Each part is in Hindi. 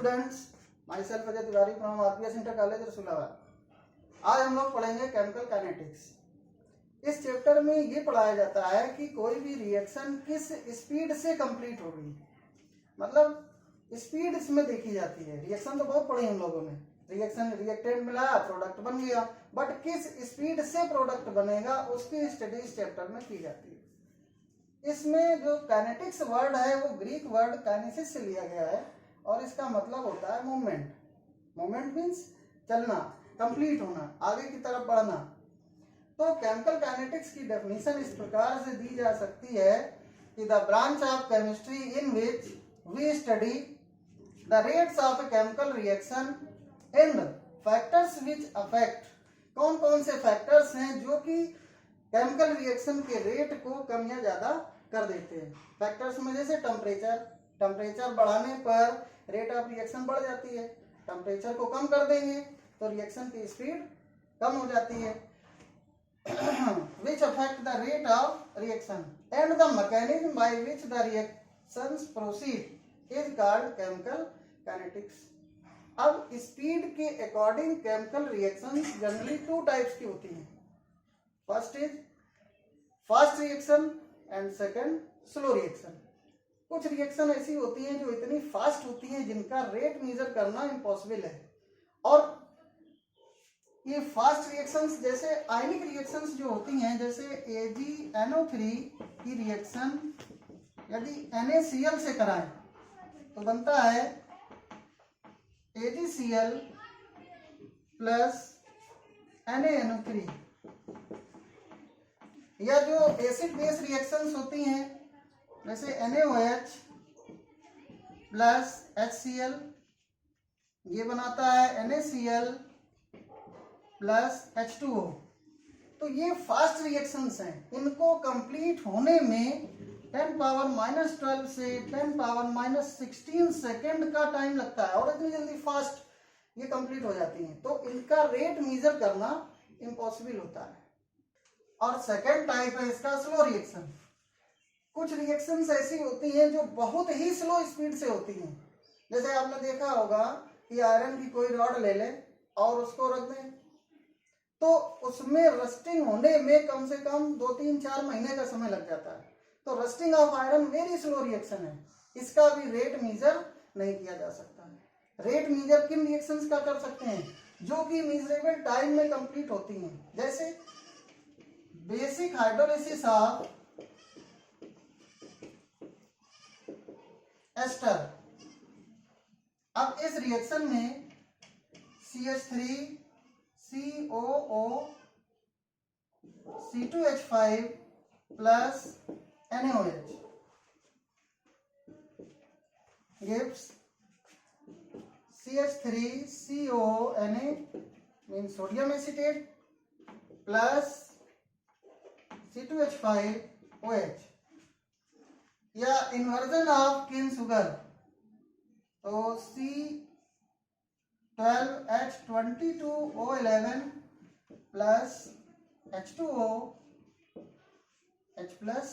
Students, my self Ajay Tiwari from RPS inter college Rasulabad. आज हम लोग पढ़ेंगे केमिकल काइनेटिक्स। इस चैप्टर में ये पढ़ाया जाता है कि कोई भी रिएक्शन किस स्पीड से कंप्लीट होगी, मतलब स्पीड इसमें देखी जाती है। रिएक्शन तो बहुत पढ़ी हम लोगों ने, रिएक्शन रिएक्टेंट मिला प्रोडक्ट बन गया, बट किस स्पीड से प्रोडक्ट बनेगा उसकी स्टडी इस चैप्टर में की जाती है। इसमें जो काइनेटिक्स वर्ड है वो ग्रीक वर्ड काइनेसिस से लिया गया है और इसका मतलब होता है मूवमेंट। मूवमेंट मीन्स चलना, कंप्लीट होना, आगे की तरफ बढ़ना। तो केमिकल काइनेटिक्स की डेफिनेशन इस प्रकार से दी जा सकती है कि the branch of chemistry in which we study the rates of a chemical reaction and factors which affect. कौन कौन से फैक्टर्स हैं जो कि केमिकल रिएक्शन के रेट को कम या ज्यादा कर देते हैं। फैक्टर्स में जैसे टेम्परेचर बढ़ाने पर रेट ऑफ रिएक्शन बढ़ जाती है, टेम्परेचर को कम कर देंगे तो रिएक्शन की स्पीड कम हो जाती है। which affect the rate of reaction and the mechanism by which the reactions proceed is called chemical kinetics। अब स्पीड के according chemical reactions generally two types की होती हैं। First is fast reaction and second slow reaction. कुछ रिएक्शन ऐसी होती हैं जो इतनी फास्ट होती हैं जिनका रेट मेजर करना इम्पॉसिबल है, और ये फास्ट रिएक्शंस जैसे आयनिक रिएक्शंस जो होती हैं, जैसे AgNO3 की रिएक्शन यदि NaCl से कराएं तो बनता है AgCl प्लस NaNO3। या जो एसिड बेस रिएक्शंस होती हैं जैसे NaOH प्लस HCl, ये बनाता है NaCl प्लस H2O। तो ये फास्ट रिएक्शंस हैं, इनको कंप्लीट होने में 10⁻⁻12 से 10⁻⁻16 सेकेंड का टाइम लगता है और इतनी जल्दी फास्ट ये कंप्लीट हो जाती हैं, तो इनका रेट मेजर करना इम्पॉसिबल होता है। और सेकेंड टाइप है इसका स्लो रिएक्शन। कुछ रिएक्शंस ऐसी होती हैं जो बहुत ही स्लो स्पीड से होती हैं। जैसे आपने देखा होगा कि आयरन की कोई रॉड ले लें और उसको रख दें तो उसमें रस्टिंग होने में कम से कम 2-3-4 महीने का समय लग जाता है। तो rusting of iron very slow reaction है, इसका भी रेट मेजर नहीं किया जा सकता है। रेट मेजर किन रिएक्शंस का कर सकते हैं? जो कि मेजरेबल टाइम में कंप्लीट होती हैं, जैसे बेसिक हाइड्रोलिसिस ऑफ एस्टर। अब इस रिएक्शन में CH3 COO C2H5 plus NaOH gives CH3 COO Na means sodium acetate plus C2H5OH। या इन्वर्जन ऑफ केन शुगर, तो C12H22O11 plus H2O H plus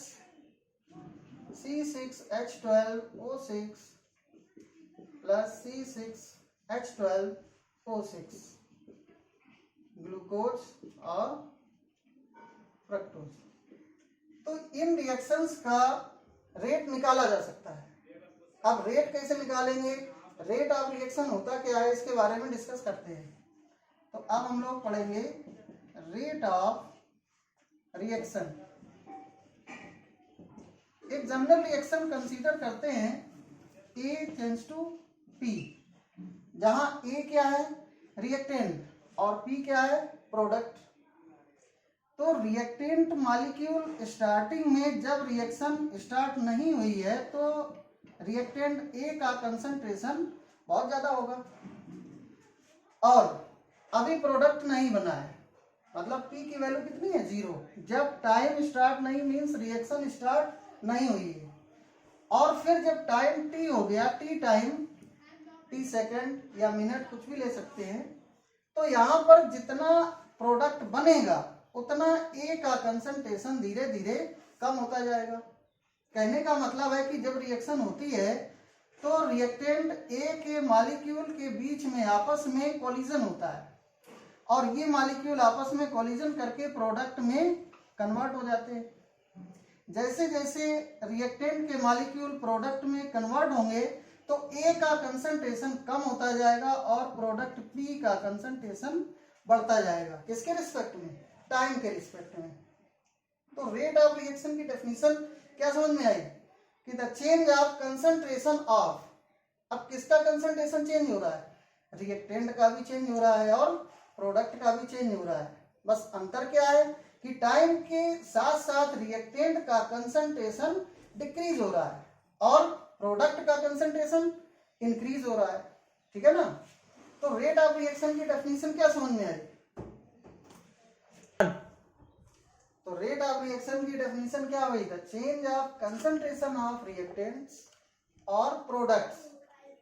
C6H12O6 plus C6H12O6 glucose और फ्रक्टोज। तो इन रिएक्शंस का रेट निकाला जा सकता है। अब रेट कैसे निकालेंगे, रेट ऑफ रिएक्शन होता क्या है, इसके बारे में डिस्कस करते हैं। तो अब हम लोग पढ़ेंगे रेट ऑफ रिएक्शन। एक जनरल रिएक्शन कंसीडर करते हैं A टेंड्स टू P, जहां A क्या है, रिएक्टेंट, और P क्या है, प्रोडक्ट। तो रिएक्टेंट मॉलिक्यूल स्टार्टिंग में जब रिएक्शन स्टार्ट नहीं हुई है तो रिएक्टेंट A का कंसंट्रेशन बहुत ज्यादा होगा, और अभी प्रोडक्ट नहीं बना है, मतलब P की वैल्यू कितनी है, 0। जब टाइम स्टार्ट नहीं मीन्स रिएक्शन स्टार्ट नहीं हुई है, और फिर जब टाइम T हो गया, T टाइम, T सेकंड या मिनट कुछ भी ले सकते हैं, तो यहाँ पर जितना प्रोडक्ट बनेगा उतना A का कंसंट्रेशन धीरे धीरे कम होता जाएगा। कहने का मतलब है कि जब रिएक्शन होती है तो रिएक्टेंट ए के मॉलिक्यूल के बीच में आपस में कोलिजन होता है और ये मॉलिक्यूल आपस में कोलिजन करके प्रोडक्ट में कन्वर्ट हो जाते हैं। जैसे जैसे रिएक्टेंट के मॉलिक्यूल प्रोडक्ट में कन्वर्ट होंगे तो ए का कंसंट्रेशन कम होता जाएगा और प्रोडक्ट पी का कंसंट्रेशन बढ़ता जाएगा। किसके रिस्पेक्ट में? टाइम के रिस्पेक्ट में। तो रेट ऑफ रिएक्शन की डेफिनेशन क्या समझ में आई कि the change of concentration of, अब किसका कंसंट्रेशन चेंज हो रहा है? रिएक्टेंट का भी चेंज हो रहा है और प्रोडक्ट का भी चेंज हो रहा है। बस अंतर क्या है कि टाइम के साथ साथ रिएक्टेंट का कंसंट्रेशन डिक्रीज हो रहा है और प्रोडक्ट का कंसंट्रेशन इंक्रीज हो रहा है। ठीक है ना? तो रेट ऑफ रिएक्शन की डेफिनेशन क्या समझ में आई? तो रेट ऑफ रिएक्शन की डेफिनेशन क्या हुई? The change of concentration of reactants और products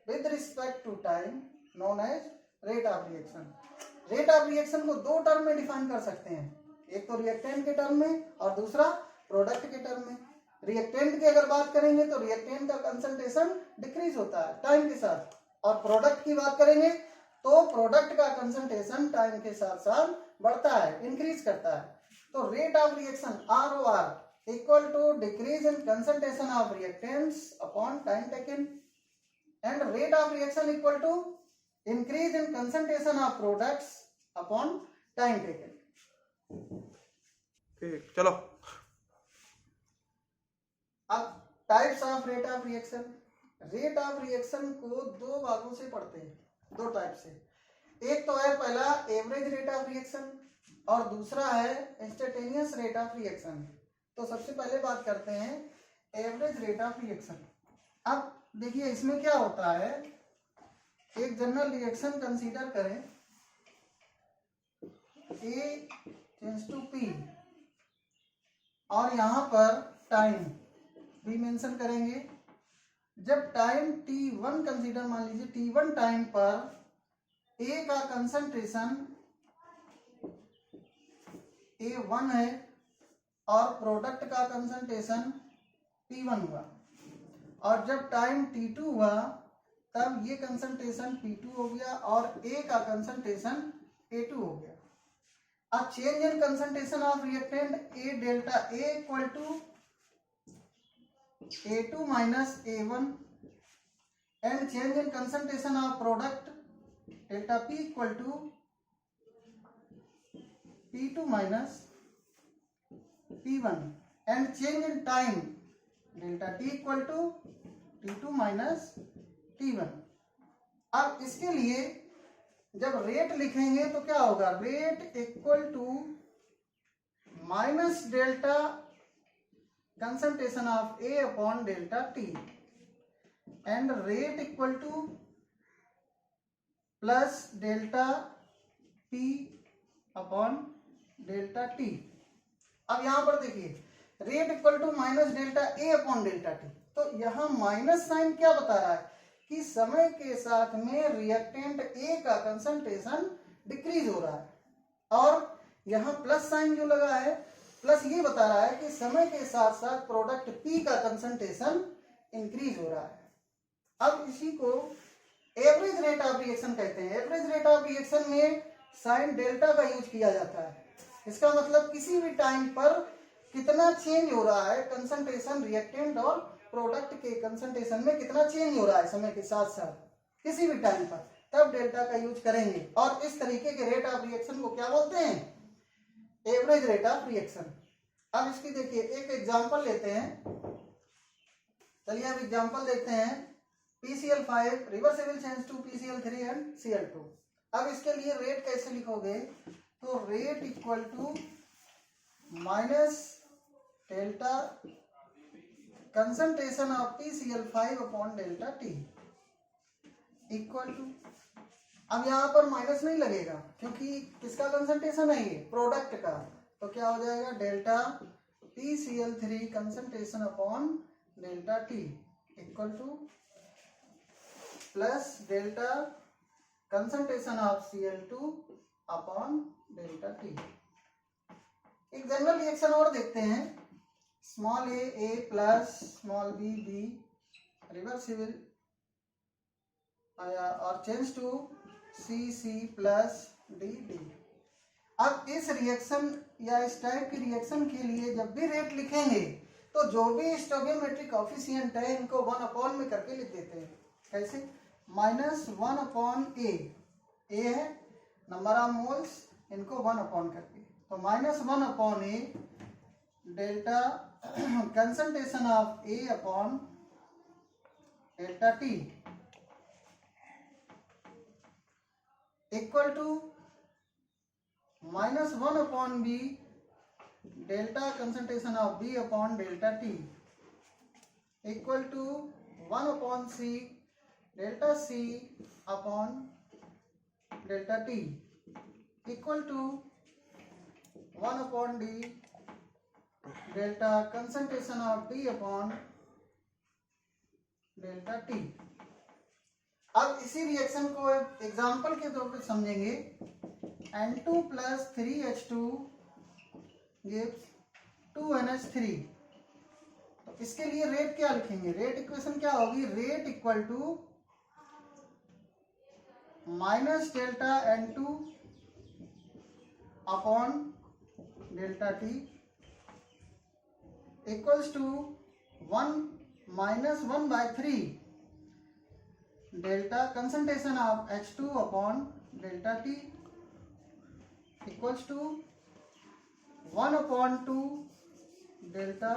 with respect to time known as rate of reaction. Rate of reaction को दो टर्म में डिफाइन कर सकते हैं, एक तो रिएक्टेंट के टर्म में और दूसरा प्रोडक्ट के टर्म में। रिएक्टेंट की अगर बात करेंगे तो रिएक्टेंट का कंसंट्रेशन डिक्रीज होता है टाइम के साथ, और प्रोडक्ट की बात करेंगे तो प्रोडक्ट का कंसंट्रेशन टाइम के साथ साथ बढ़ता है, इंक्रीज करता है। तो rate of reaction ROR equal to decrease in concentration of reactants upon time taken and rate of reaction equal to increase in concentration of products upon time taken. ठीक, चलो। अब types of rate of reaction. Rate of reaction को दो भागों से पढ़ते हैं, दो टाइप से। एक तो है पहला एवरेज रेट ऑफ रिएक्शन और दूसरा है इंस्टेंटेनियस रेट ऑफ रिएक्शन। तो सबसे पहले बात करते हैं एवरेज रेट ऑफ रिएक्शन। अब देखिए इसमें क्या होता है, एक जनरल रिएक्शन कंसीडर करें, A टेंड्स टू P और यहां पर टाइम भी मेंशन करेंगे। जब टाइम T1 कंसीडर, मान लीजिए T1 टाइम पर A का कंसंट्रेशन A1 है और प्रोडक्ट का कंसंट्रेशन P1 हुआ, और जब टाइम T2 हुआ तब ये कंसंट्रेशन P2 हो गया और A का कंसंट्रेशन A2 हो गया। अब change in concentration of reactant A delta A equal to A2 minus A1 and change in concentration of product delta P equal to P2 minus P1 and change in time delta T equal to T2 minus T1। अब इसके लिए जब रेट लिखेंगे तो क्या होगा, rate equal to minus delta concentration of A upon delta T and rate equal to plus delta P upon delta T। अब यहां पर देखिए rate equal to minus delta A upon delta T, तो यहां माइनस साइन क्या बता रहा है कि समय के साथ में रिएक्टेंट A का कंसंट्रेशन डिक्रीज हो रहा है, और यहाँ प्लस साइन जो लगा है प्लस ये बता रहा है कि समय के साथ साथ प्रोडक्ट P का कंसंट्रेशन इंक्रीज हो रहा है। अब इसी को एवरेज रेट ऑफ रिएक्शन कहते हैं। एवरेज रेट ऑफ रिएक्शन में साइन डेल्टा का यूज किया जाता है। इसका मतलब किसी भी टाइम पर कितना चेंज हो रहा है कंसंट्रेशन रिएक्टेंट और प्रोडक्ट के कंसंट्रेशन में कितना चेंज हो रहा है समय के साथ साथ किसी भी टाइम पर, तब डेल्टा का यूज करेंगे। और इस तरीके के रेट ऑफ रिएक्शन को क्या बोलते हैं, एवरेज रेट ऑफ रिएक्शन। अब इसकी देखिए एक एग्जांपल लेते हैं। चलिए अब एग्जांपल देखते हैं PCl5 reversible change to PCl3 and Cl2। अब इसके लिए रेट कैसे लिखोगे, तो rate equal to minus delta concentration of PCl5 upon delta T equal to, अब यहां पर माइनस नहीं लगेगा क्योंकि किसका कंसंट्रेशन है ये, प्रोडक्ट का, तो क्या हो जाएगा delta PCl3 concentration upon delta T equal to plus delta concentration of Cl2 upon delta T। एक जनरल रिएक्शन और देखते हैं, small a plus small b reversible और change to CC plus DD। अब इस रिएक्शन या इस टाइप की रिएक्शन के लिए जब भी रेट लिखेंगे तो जो भी स्टोइकियोमेट्रिक कोएफिशिएंट है इनको 1 में करके लिख देते हैं। कैसे? -1/A, A है नंबर ऑफ मोल्स, इनको 1 करके, तो -1/A delta concentration of A upon delta T equal to -1/B delta concentration of B upon delta T equal to 1/C delta C upon delta T equal to 1/D delta concentration of D upon delta T। अब इसी रिएक्शन को एग्जांपल के तौर पर समझेंगे। N2 plus 3H2 gives 2NH3। तो इसके लिए रेट क्या लिखेंगे? रेट इक्वेशन क्या होगी? Rate equal to minus delta N2 upon delta T equals to 1 - 1/3 delta concentration of H2 upon delta T equals to 1/2 delta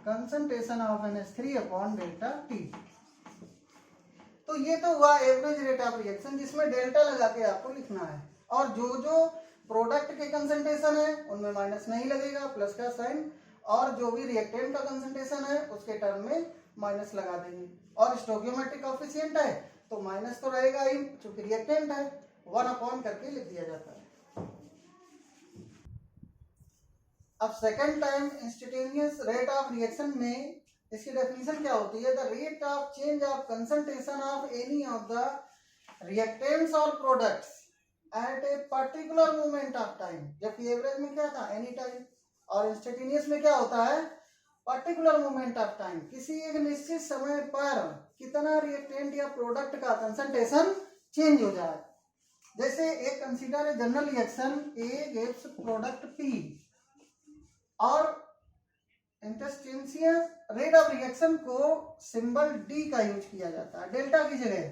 concentration of NH3 upon delta T। तो ये तो हुआ एवरेज रेट ऑफ रिएक्शन जिसमें डेल्टा लगा के आपको लिखना है, और जो जो प्रोडक्ट के कंसंट्रेशन है उनमें माइनस नहीं लगेगा, प्लस का साइन, और जो भी रिएक्टेंट का कंसंट्रेशन है उसके टर्म में माइनस लगा देंगे। और स्टोइकियोमेट्रिक कोएफिशिएंट है तो माइनस तो रहेगा ही, चूंकि रिएक्टेंट है 1 करके लिख दिया जाता है। अब second time instantaneous rate of reaction में इसकी डेफिनेशन क्या होती है? The rate of change of concentration of any of the reactants और products at a particular moment of time. जबकि एवरेज में क्या था? एनी टाइम, और इंस्टेंटेनियस में क्या होता है? Particular moment of time. किसी एक निश्चित समय पर कितना रिएक्टेंट या प्रोडक्ट का कंसंट्रेशन चेंज हो जाए। जैसे एक consider a general reaction A gives product P, और इंस्टेंटेनियस रेट ऑफ रिएक्शन को सिंबल D का यूज किया जाता है डेल्टा की जगह।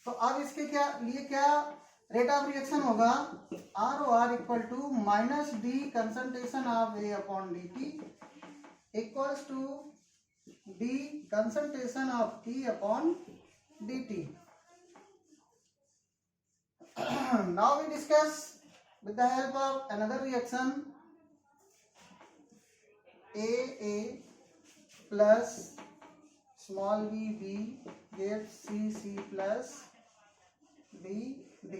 तो अब इसके लिए क्या रेट ऑफ रिएक्शन होगा? ROR equal to -D concentration of A upon DT equals to D concentration of T upon DT। Now we discuss with the help of another reaction AA plus small b gives CC plus DD।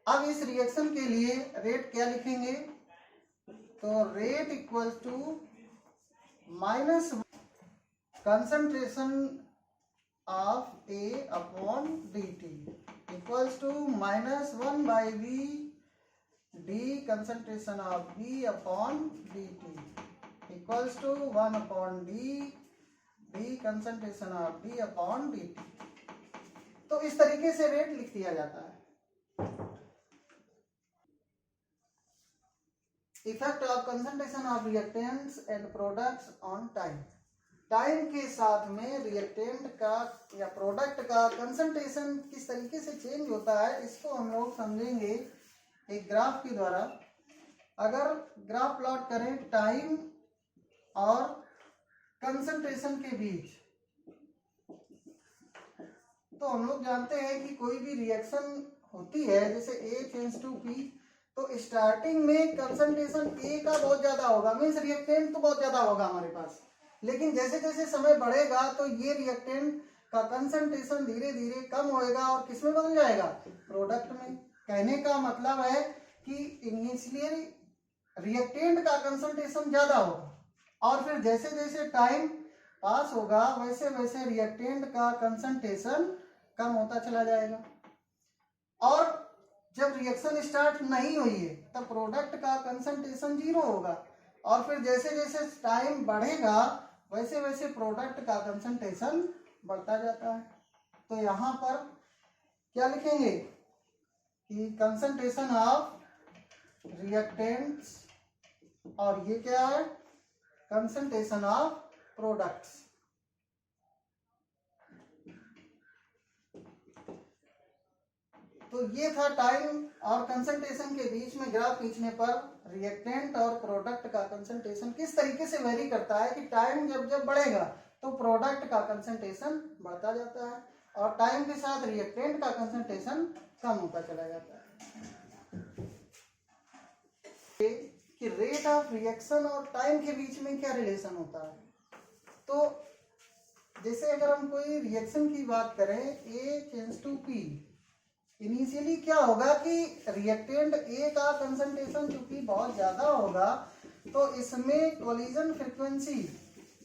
अब इस रिएक्शन के लिए रेट क्या लिखेंगे? तो rate equals to minus concentration of A upon DT equals to -1/V D concentration of B upon DT equals to 1/D concentration of B upon DT। तो इस तरीके से रेट लिख दिया जाता है। Effect of concentration of reactants and products on time. Time के साथ में रिएक्टेंट का या प्रोडक्ट का कंसंट्रेशन किस तरीके से चेंज होता है, इसको हम लोग समझेंगे एक ग्राफ के द्वारा। अगर ग्राफ प्लॉट करें टाइम और कंसंट्रेशन के बीच, तो हम लोग जानते हैं कि कोई भी रिएक्शन होती है जैसे A चेंज टू P, तो स्टार्टिंग में कंसंट्रेशन A का बहुत ज्यादा होगा, मीन्स रिएक्टेंट तो बहुत ज्यादा होगा हमारे पास। लेकिन जैसे जैसे समय बढ़ेगा तो ये रिएक्टेंट का कंसंट्रेशन धीरे धीरे कम होएगा और किस में बदल जाएगा? प्रोडक्ट में। कहने का मतलब है कि इनिशियली रिएक्टेंट का कंसंट्रेशन ज्यादा होगा, और फिर जैसे जैसे टाइम पास होगा वैसे वैसे रिएक्टेंट का कंसंट्रेशन कम होता चला जाएगा। और जब रिएक्शन स्टार्ट नहीं हुई है तब प्रोडक्ट का कंसंट्रेशन 0 होगा, और फिर जैसे जैसे टाइम बढ़ेगा वैसे वैसे प्रोडक्ट का कंसंट्रेशन बढ़ता जाता है। तो यहाँ पर क्या लिखेंगे कि कंसंट्रेशन ऑफ रिएक्टेंट्स, और ये क्या है, कंसंट्रेशन ऑफ प्रोडक्ट्स। तो ये था टाइम और कंसंट्रेशन के बीच में ग्राफ खींचने पर रिएक्टेंट और प्रोडक्ट का कंसंट्रेशन किस तरीके से वेरी करता है कि टाइम जब जब बढ़ेगा तो प्रोडक्ट का कंसंट्रेशन बढ़ता जाता है और टाइम के साथ रिएक्टेंट का कंसंट्रेशन कम होता चला जाता है। कि रेट ऑफ रिएक्शन और टाइम के बीच में क्या रिलेशन होता है, तो जैसे अगर हम कोई रिएक्शन की बात करें A change to P, initially क्या होगा कि रिएक्टेंट A का कंसंट्रेशन चूंकि बहुत ज्यादा होगा तो इसमें collision frequency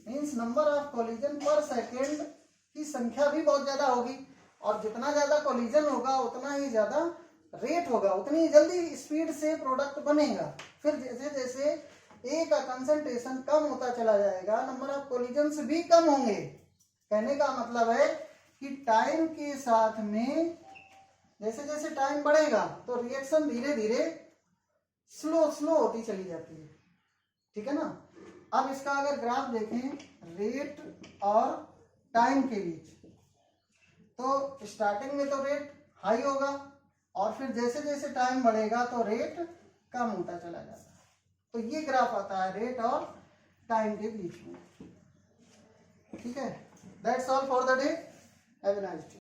means number of collision पर सेकेंड की संख्या भी बहुत ज्यादा होगी, और जितना ज्यादा कोलिजन होगा उतना ही ज्यादा रेट होगा, उतनी जल्दी स्पीड से प्रोडक्ट बनेगा। फिर जैसे जैसे ए का कंसंट्रेशन कम होता चला जाएगा, नंबर ऑफ कोलिजन्स भी कम होंगे। कहने का मतलब है कि टाइम के साथ में जैसे जैसे टाइम बढ़ेगा तो रिएक्शन धीरे धीरे स्लो होती चली जाती है, ठीक है ना। अब इसका अगर ग्राफ देखें रेट और टाइम के बीच, तो स्टार्टिंग में तो रेट हाई होगा और फिर जैसे जैसे टाइम बढ़ेगा तो रेट कम होता चला जाता है। तो ये ग्राफ आता है रेट और टाइम के बीच में, ठीक है। That's all for the day, have a nice day.